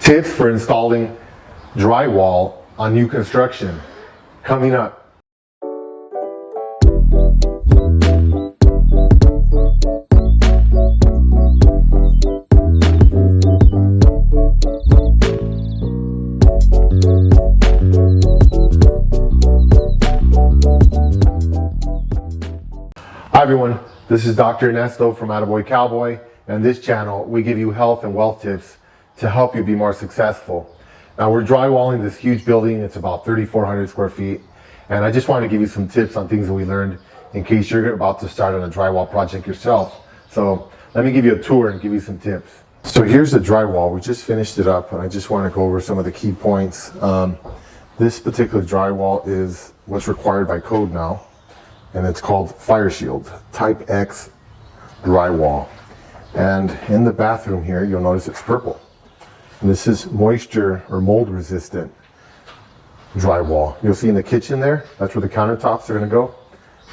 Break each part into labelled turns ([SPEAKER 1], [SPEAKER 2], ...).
[SPEAKER 1] Tips for installing drywall on new construction coming up. Hi everyone, this is Dr. Ernesto from Attaboy Cowboy, and this channel we give you health and wealth tips to help you be more successful. Now we're drywalling this huge building. It's about 3,400 square feet, and I just want to give you some tips on things that we learned in case you're about to start on a drywall project yourself. So let me give you a tour and give you some tips. So here's the drywall. We just finished it up, and I just want to go over some of the key points. This particular drywall is what's required by code now, and it's called Fire Shield Type X drywall. And in the bathroom here, you'll notice it's purple. And this is moisture or mold resistant drywall. You'll see in the kitchen there, that's where the countertops are going to go.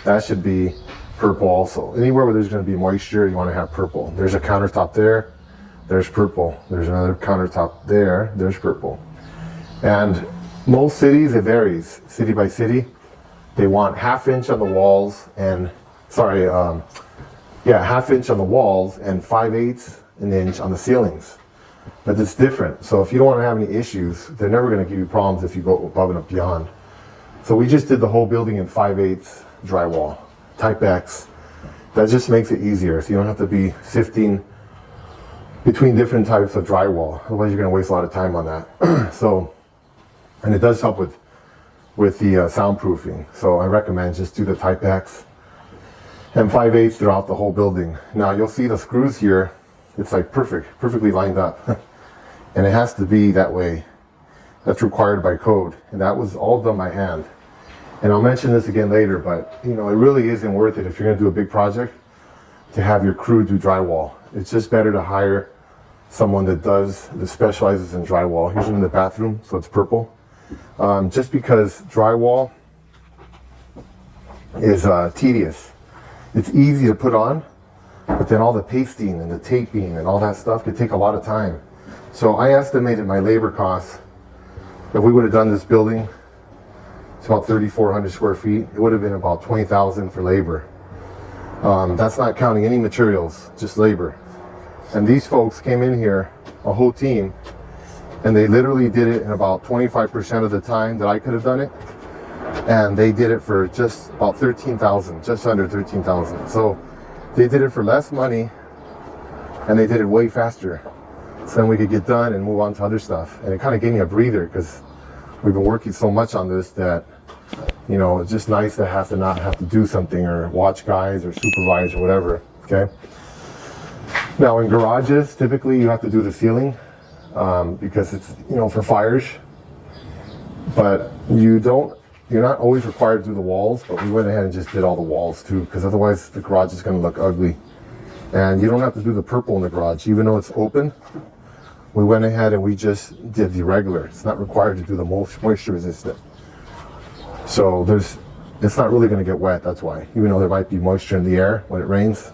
[SPEAKER 1] That should be purple also. Anywhere where there's going to be moisture, you want to have purple. There's a countertop there, there's purple. There's another countertop there, there's purple. And most cities, it varies city by city. They want ½ inch on the walls and, ½ inch on the walls and 5/8 an inch on the ceilings. But it's different. So if you don't want to have any issues, they're never going to give you problems if you go above and beyond. So we just did the whole building in 5/8 drywall, Type X. That just makes it easier. So you don't have to be sifting between different types of drywall. Otherwise you're going to waste a lot of time on that. And it does help with the soundproofing. So I recommend just do the Type X and 5/8 throughout the whole building. Now you'll see the screws here. It's like perfectly lined up. And it has to be that way. That's required by code. And that was all done by hand. And I'll mention this again later, but you know, it really isn't worth it if you're gonna do a big project to have your crew do drywall. It's just better to hire someone that specializes in drywall. Here's in the bathroom, so it's purple. Just because drywall is tedious. It's easy to put on, but then all the pasting and the taping and all that stuff could take a lot of time. So I estimated my labor costs. If we would have done this building, it's about 3,400 square feet. It would have been about $20,000 for labor. That's not counting any materials, just labor. And these folks came in here, a whole team, and they literally did it in about 25% of the time that I could have done it. And they did it for just about $13,000, just under $13,000. So they did it for less money, and they did it way faster. So then we could get done and move on to other stuff. And it kind of gave me a breather because we've been working so much on this that, you know, it's just nice to not have to do something or watch guys or supervise or whatever, okay? Now in garages, typically you have to do the ceiling because it's, you know, for fires. But you're not always required to do the walls, but we went ahead and just did all the walls too, because otherwise the garage is going to look ugly. And you don't have to do the purple in the garage, even though it's open. We went ahead and we just did the regular. It's not required to do the moisture resistant. So it's not really going to get wet, that's why. Even though there might be moisture in the air when it rains,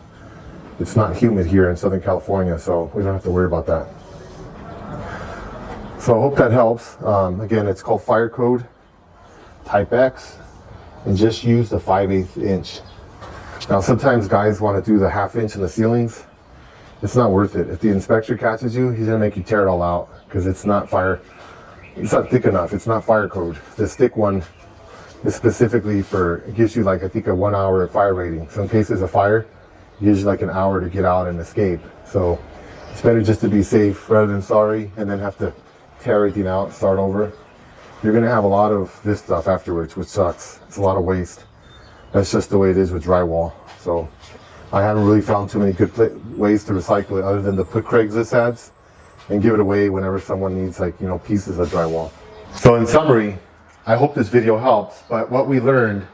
[SPEAKER 1] it's not humid here in Southern California, so we don't have to worry about that. So I hope that helps. Again, it's called Fire Code Type X, and just use the 5/8 inch. Now sometimes guys want to do the ½ inch in the ceilings. It's not worth it. If the inspector catches you, he's gonna make you tear it all out because it's not thick enough. It's not fire code. The stick one is specifically it gives you like, I think, a 1 hour fire rating. So in case there's a fire, it gives you like an hour to get out and escape. So it's better just to be safe rather than sorry and then have to tear everything out, start over. You're going to have a lot of this stuff afterwards, which sucks. It's a lot of waste. That's just the way it is with drywall. So I haven't really found too many good ways to recycle it other than to put Craigslist ads and give it away whenever someone needs, like, you know, pieces of drywall. So in summary, I hope this video helps, but what we learned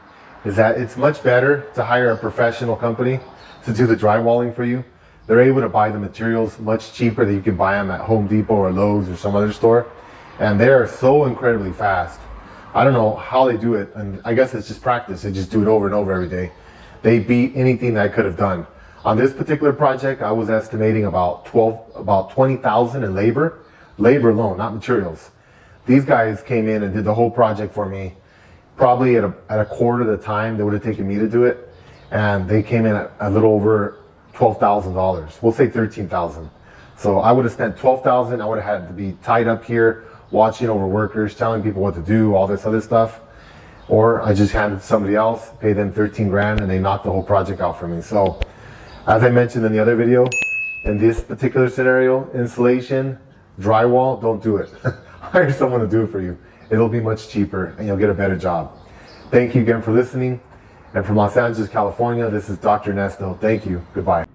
[SPEAKER 1] is that it's much better to hire a professional company to do the drywalling for you. They're able to buy the materials much cheaper than you can buy them at Home Depot or Lowe's or some other store. And they're so incredibly fast. I don't know how they do it, and I guess it's just practice. They just do it over and over every day. They beat anything that I could have done. On this particular project, I was estimating about 20,000 in labor. Labor alone, not materials. These guys came in and did the whole project for me, probably at a quarter of the time that would have taken me to do it. And they came in at a little over $12,000. We'll say $13,000. So I would have spent $12,000. I would have had to be tied up here, watching over workers, telling people what to do, all this other stuff. Or I just handed it to somebody else, paid them 13 grand, and they knocked the whole project out for me. So as I mentioned in the other video, in this particular scenario, insulation, drywall, don't do it. Hire someone to do it for you. It'll be much cheaper and you'll get a better job. Thank you again for listening. And from Los Angeles, California, this is Dr. Ernesto. Thank you. Goodbye.